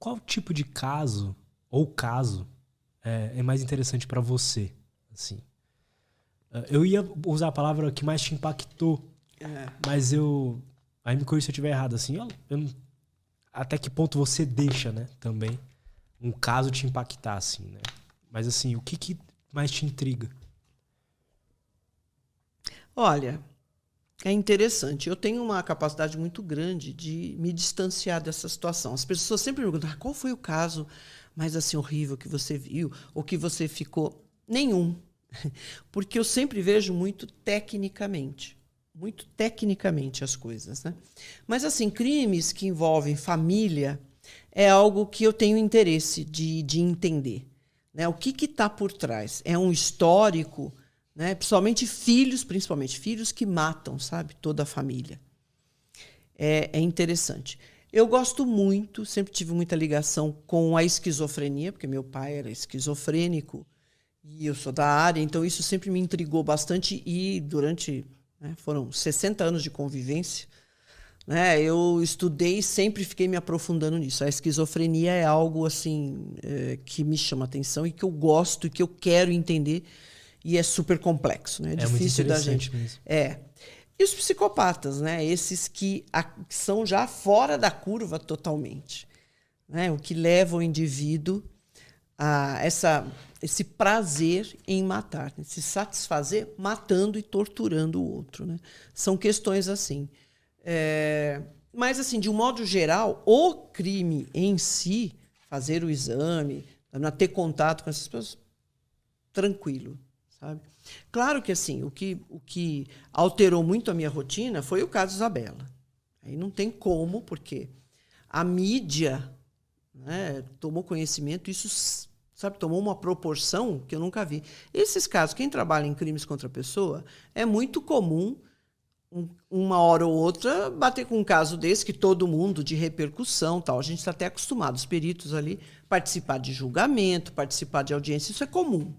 qual tipo de caso ou caso é mais interessante pra você? Assim, eu ia usar a palavra que mais te impactou, mas aí me corrija se eu estiver errado. Assim, até que ponto você deixa, né, também, um caso te impactar, assim, né? Mas assim, o que mais te intriga? Olha, é interessante. Eu tenho uma capacidade muito grande de me distanciar dessa situação. As pessoas sempre me perguntam, qual foi o caso mais assim horrível que você viu ou que você ficou? Nenhum. Porque eu sempre vejo muito tecnicamente as coisas, né? Mas assim, crimes que envolvem família é algo que eu tenho interesse de entender, né? O que está por trás? É um histórico, né? Principalmente filhos que matam, sabe? Toda a família. É interessante. Eu gosto muito, sempre tive muita ligação com a esquizofrenia, porque meu pai era esquizofrênico e eu sou da área, então isso sempre me intrigou bastante e durante, né, foram 60 anos de convivência, né, eu estudei e sempre fiquei me aprofundando nisso. A esquizofrenia é algo assim que me chama atenção e que eu gosto e que eu quero entender e é super complexo, né? É Muito difícil da gente. interessante mesmo. E os psicopatas, né? Esses que são já fora da curva totalmente, né? O que leva o indivíduo a esse prazer em matar, né? Se satisfazer matando e torturando o outro, né? São questões assim. Mas, assim, de um modo geral, o crime em si, fazer o exame, ter contato com essas pessoas, tranquilo, sabe? Claro que, assim, o que alterou muito a minha rotina foi o caso Isabela. Aí não tem como, porque a mídia, né, tomou conhecimento, isso, sabe, tomou uma proporção que eu nunca vi. Esses casos, quem trabalha em crimes contra a pessoa, é muito comum, uma hora ou outra, bater com um caso desse, que todo mundo, de repercussão, tal. A gente está até acostumado, os peritos ali, participar de julgamento, participar de audiência, isso é comum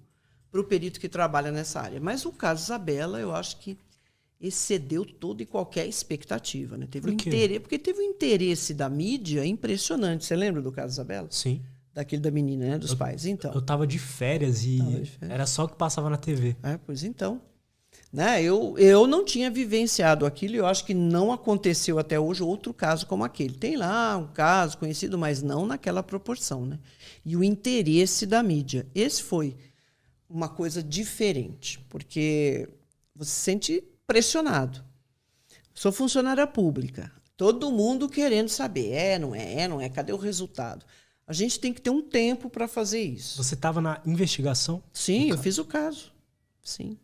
para o perito que trabalha nessa área. Mas o caso Isabela, eu acho que excedeu toda e qualquer expectativa, né? Por quê? Porque teve um interesse da mídia impressionante. Você lembra do caso Isabela? Sim. Daquele da menina, né? Dos pais. Então. Eu tava de férias e era só o que passava na TV. Pois então. Né? Eu não tinha vivenciado aquilo e eu acho que não aconteceu até hoje outro caso como aquele. Tem lá um caso conhecido, mas não naquela proporção, né? E o interesse da mídia. Esse foi uma coisa diferente, porque você se sente pressionado. Sou funcionária pública, todo mundo querendo saber, não é, cadê o resultado? A gente tem que ter um tempo para fazer isso. Você estava na investigação? Sim, eu fiz o caso. Sim.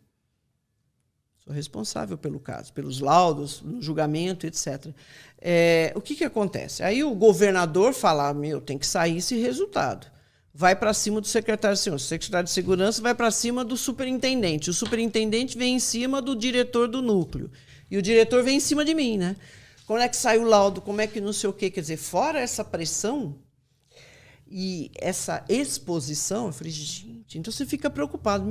Sou responsável pelo caso, pelos laudos, no julgamento, etc. O que acontece? Aí o governador fala, tem que sair esse resultado. Vai para cima do secretário de segurança. O secretário de segurança vai para cima do superintendente. O superintendente vem em cima do diretor do núcleo. E o diretor vem em cima de mim, né? Quando é que sai o laudo? Como é que não sei o quê? Quer dizer, fora essa pressão e essa exposição, eu falei, gente, então você fica preocupado.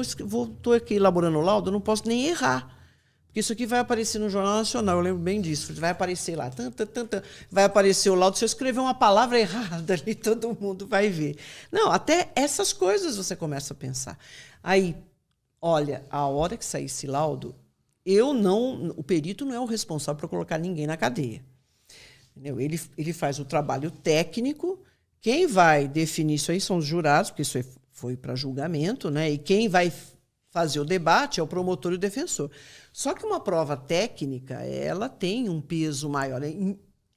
Estou aqui elaborando o laudo, eu não posso nem errar. Porque isso aqui vai aparecer no Jornal Nacional, eu lembro bem disso. Vai aparecer lá, vai aparecer o laudo. Se eu escrever uma palavra errada ali, todo mundo vai ver. Não, até essas coisas você começa a pensar. Aí, olha, a hora que sair esse laudo, o perito não é o responsável por colocar ninguém na cadeia. Entendeu? Ele faz o trabalho técnico, quem vai definir isso aí são os jurados, porque isso foi para julgamento, né? E quem vai fazer o debate é o promotor e o defensor. Só que uma prova técnica, ela tem um peso maior,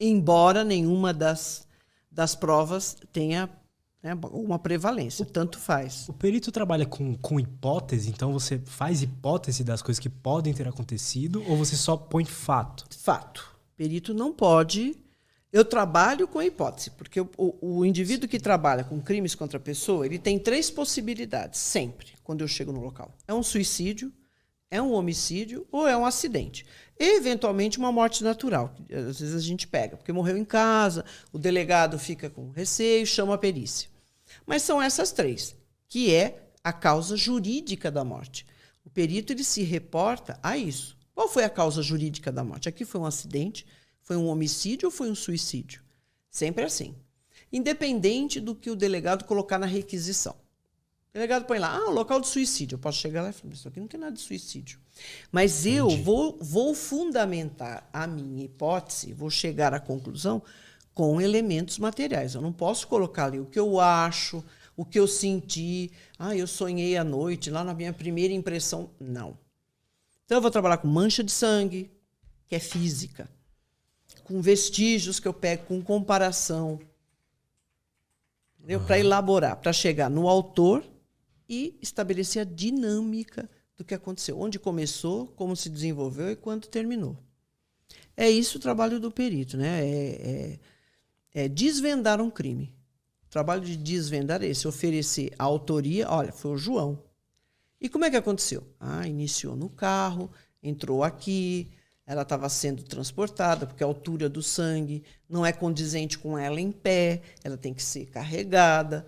embora nenhuma das provas tenha, né, uma prevalência, tanto faz. O perito trabalha com hipótese, então você faz hipótese das coisas que podem ter acontecido ou você só põe fato? Fato. O perito não pode... Eu trabalho com hipótese, porque o indivíduo que trabalha com crimes contra a pessoa, ele tem 3 possibilidades, sempre, quando eu chego no local. É um suicídio, é um homicídio ou é um acidente. E, eventualmente, uma morte natural. Às vezes a gente pega, porque morreu em casa, o delegado fica com receio, chama a perícia. Mas são essas 3, que é a causa jurídica da morte. O perito ele se reporta a isso. Qual foi a causa jurídica da morte? Aqui foi um acidente, foi um homicídio ou foi um suicídio? Sempre assim. independente do que o delegado colocar na requisição. O delegado põe lá, local de suicídio. Eu posso chegar lá e falar, isso aqui não tem nada de suicídio. Mas eu vou fundamentar a minha hipótese, vou chegar à conclusão com elementos materiais. Eu não posso colocar ali o que eu acho, o que eu senti. Eu sonhei à noite, lá na minha primeira impressão. Não. Então, eu vou trabalhar com mancha de sangue, que é física, com vestígios que eu pego com comparação, para elaborar, para chegar no autor e estabelecer a dinâmica do que aconteceu, onde começou, como se desenvolveu e quando terminou. É isso o trabalho do perito, né? É desvendar um crime. O trabalho de desvendar é esse, oferecer a autoria. Olha, foi o João. E como é que aconteceu? Iniciou no carro, entrou aqui, ela estava sendo transportada, porque a altura do sangue não é condizente com ela em pé, ela tem que ser carregada.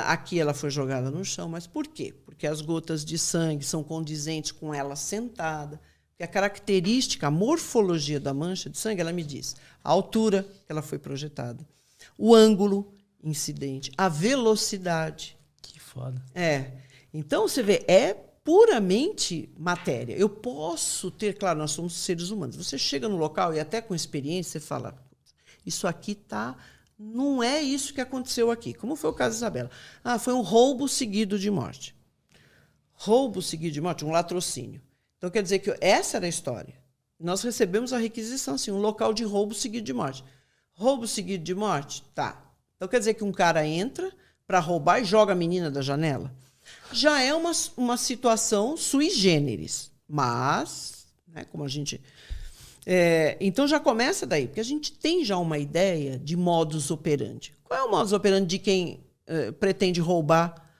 Aqui ela foi jogada no chão, mas por quê? Porque as gotas de sangue são condizentes com ela sentada. Porque a característica, a morfologia da mancha de sangue, ela me diz a altura que ela foi projetada, o ângulo incidente, a velocidade. Que foda. Então, você vê, é puramente matéria. Eu posso ter, claro, nós somos seres humanos. Você chega no local e até com experiência, você fala, isso aqui não é isso que aconteceu aqui. Como foi o caso da Isabela. Foi um roubo seguido de morte. Roubo seguido de morte, um latrocínio. Então, quer dizer que essa era a história. Nós recebemos a requisição, assim, um local de roubo seguido de morte. Roubo seguido de morte? Tá. Então, quer dizer que um cara entra para roubar e joga a menina da janela? Já é uma situação sui generis. Mas, né, como a gente... então, já começa daí, porque a gente tem já uma ideia de modus operandi. Qual é o modus operandi de quem pretende roubar,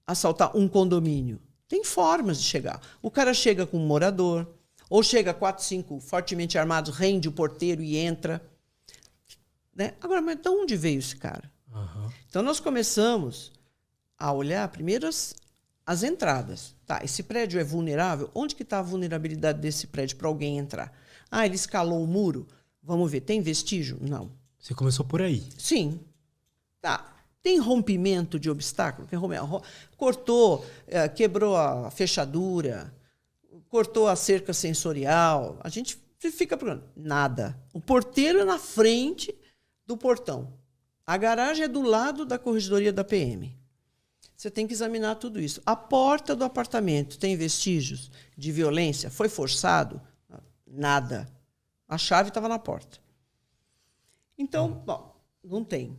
assaltar um condomínio? Tem formas de chegar. O cara chega com um morador, ou chega 4, 5 fortemente armados, rende o porteiro e entra. Né? Agora, mas de onde veio esse cara? Então, nós começamos a olhar primeiro as entradas. Tá, esse prédio é vulnerável? Onde que está a vulnerabilidade desse prédio para alguém entrar? Ele escalou o muro? Vamos ver, tem vestígio? Não. Você começou por aí? Sim. Tá. Tem rompimento de obstáculo? Cortou, quebrou a fechadura, cortou a cerca sensorial. A gente fica procurando. Nada. O porteiro é na frente do portão. A garagem é do lado da corregedoria da PM. Você tem que examinar tudo isso. A porta do apartamento tem vestígios de violência? Foi forçado? Nada. A chave estava na porta. Então, não tem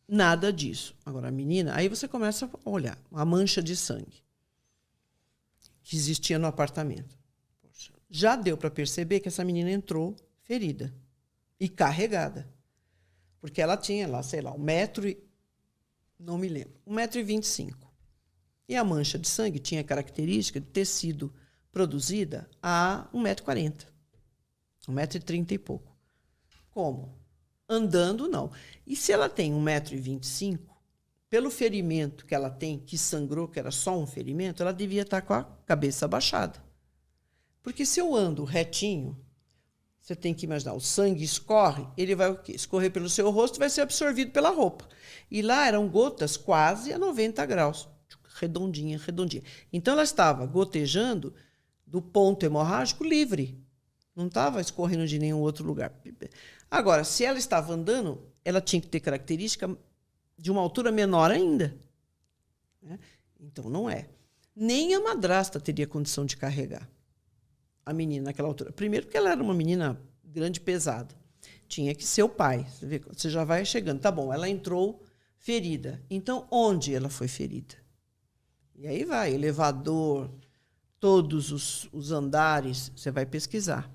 nada disso. Agora, a menina... Aí você começa a olhar a mancha de sangue que existia no apartamento. Poxa, já deu para perceber que essa menina entrou ferida e carregada. Porque ela tinha lá, sei lá, 1 metro e... Não me lembro. 1,25 m. E a mancha de sangue tinha a característica de ter sido produzida a 1,40 m. 1,30 m e pouco. Como? Andando, não. E se ela tem 1,25 m, pelo ferimento que ela tem, que sangrou, que era só um ferimento, ela devia estar com a cabeça abaixada. Porque se eu ando retinho, você tem que imaginar, o sangue escorre, ele vai o quê? Escorrer pelo seu rosto e vai ser absorvido pela roupa. E lá eram gotas quase a 90 graus, redondinha, redondinha. Então, ela estava gotejando do ponto hemorrágico livre. Não estava escorrendo de nenhum outro lugar. Agora, se ela estava andando, ela tinha que ter característica de uma altura menor ainda. Né? Então, não é. Nem a madrasta teria condição de carregar a menina naquela altura. Primeiro, porque ela era uma menina grande e pesada. Tinha que ser o pai. Você vê, você já vai chegando. Tá bom, ela entrou ferida. Então, onde ela foi ferida? E aí vai, elevador, todos os andares, você vai pesquisar.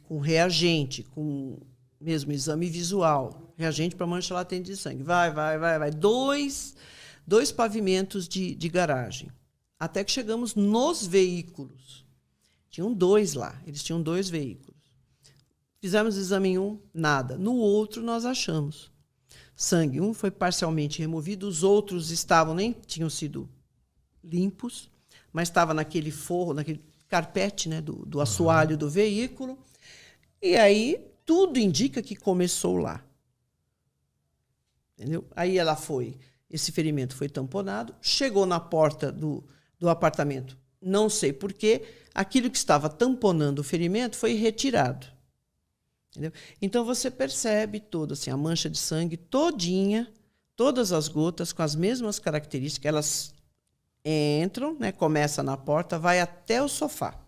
Com reagente, com mesmo exame visual. Reagente para mancha latente de sangue. Vai. Dois pavimentos de garagem. Até que chegamos nos veículos. Tinham 2 lá. Eles tinham 2 veículos. Fizemos exame em um, nada. No outro, nós achamos sangue. Um foi parcialmente removido, os outros nem tinham sido limpos, mas estava naquele forro, naquele carpete, né, do assoalho do veículo. E aí, tudo indica que começou lá. Entendeu? Aí esse ferimento foi tamponado, chegou na porta do apartamento, não sei por quê, aquilo que estava tamponando o ferimento foi retirado. Entendeu? Então você percebe toda assim, a mancha de sangue todinha, todas as gotas com as mesmas características, elas entram, né, começa na porta, vai até o sofá.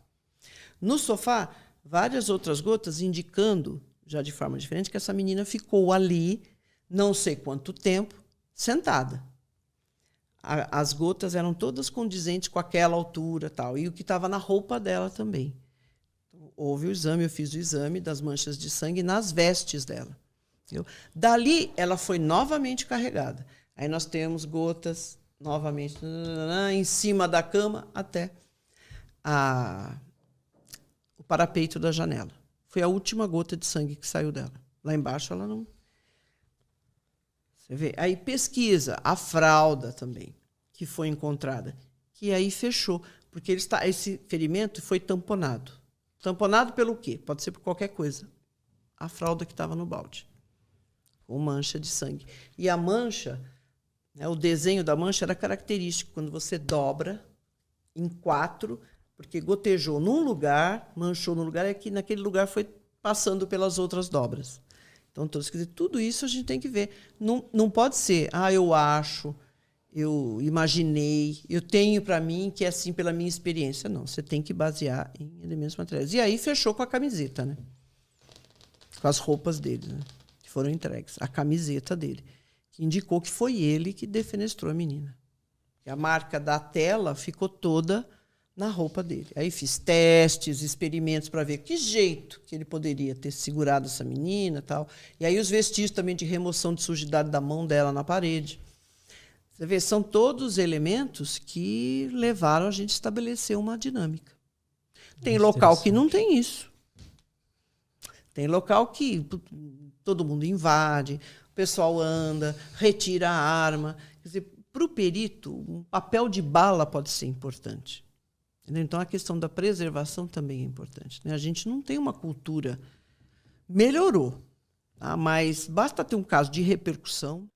No sofá, várias outras gotas indicando, já de forma diferente, que essa menina ficou ali, não sei quanto tempo, sentada. As gotas eram todas condizentes com aquela altura, tal, e o que estava na roupa dela também. Houve o exame, eu fiz o exame das manchas de sangue nas vestes dela. Entendeu? Dali, ela foi novamente carregada. Aí nós temos gotas novamente em cima da cama até o parapeito da janela. Foi a última gota de sangue que saiu dela. Lá embaixo ela não... Você vê? Aí pesquisa a fralda também, que foi encontrada, que aí fechou, porque esse ferimento foi tamponado. Tamponado pelo quê? Pode ser por qualquer coisa. A fralda que estava no balde, com mancha de sangue. E a mancha, né, o desenho da mancha era característico. Quando você dobra em 4, porque gotejou num lugar, manchou num lugar, é que naquele lugar foi passando pelas outras dobras. Então, quer dizer, tudo isso a gente tem que ver. Não pode ser, eu acho, eu imaginei, eu tenho para mim que é assim pela minha experiência. Não, você tem que basear em elementos materiais. E aí fechou com a camiseta, né? Com as roupas dele, né? Que foram entregues. A camiseta dele, que indicou que foi ele que defenestrou a menina. E a marca da tela ficou toda na roupa dele. Aí fiz testes, experimentos para ver que jeito que ele poderia ter segurado essa menina e tal. E aí os vestígios também de remoção de sujidade da mão dela na parede. Você vê, são todos elementos que levaram a gente a estabelecer uma dinâmica. Tem local que não tem isso. Tem local que todo mundo invade, o pessoal anda, retira a arma. Quer dizer, para o perito, um papel de bala pode ser importante. Então, a questão da preservação também é importante. A gente não tem uma cultura... Melhorou, tá? Mas basta ter um caso de repercussão...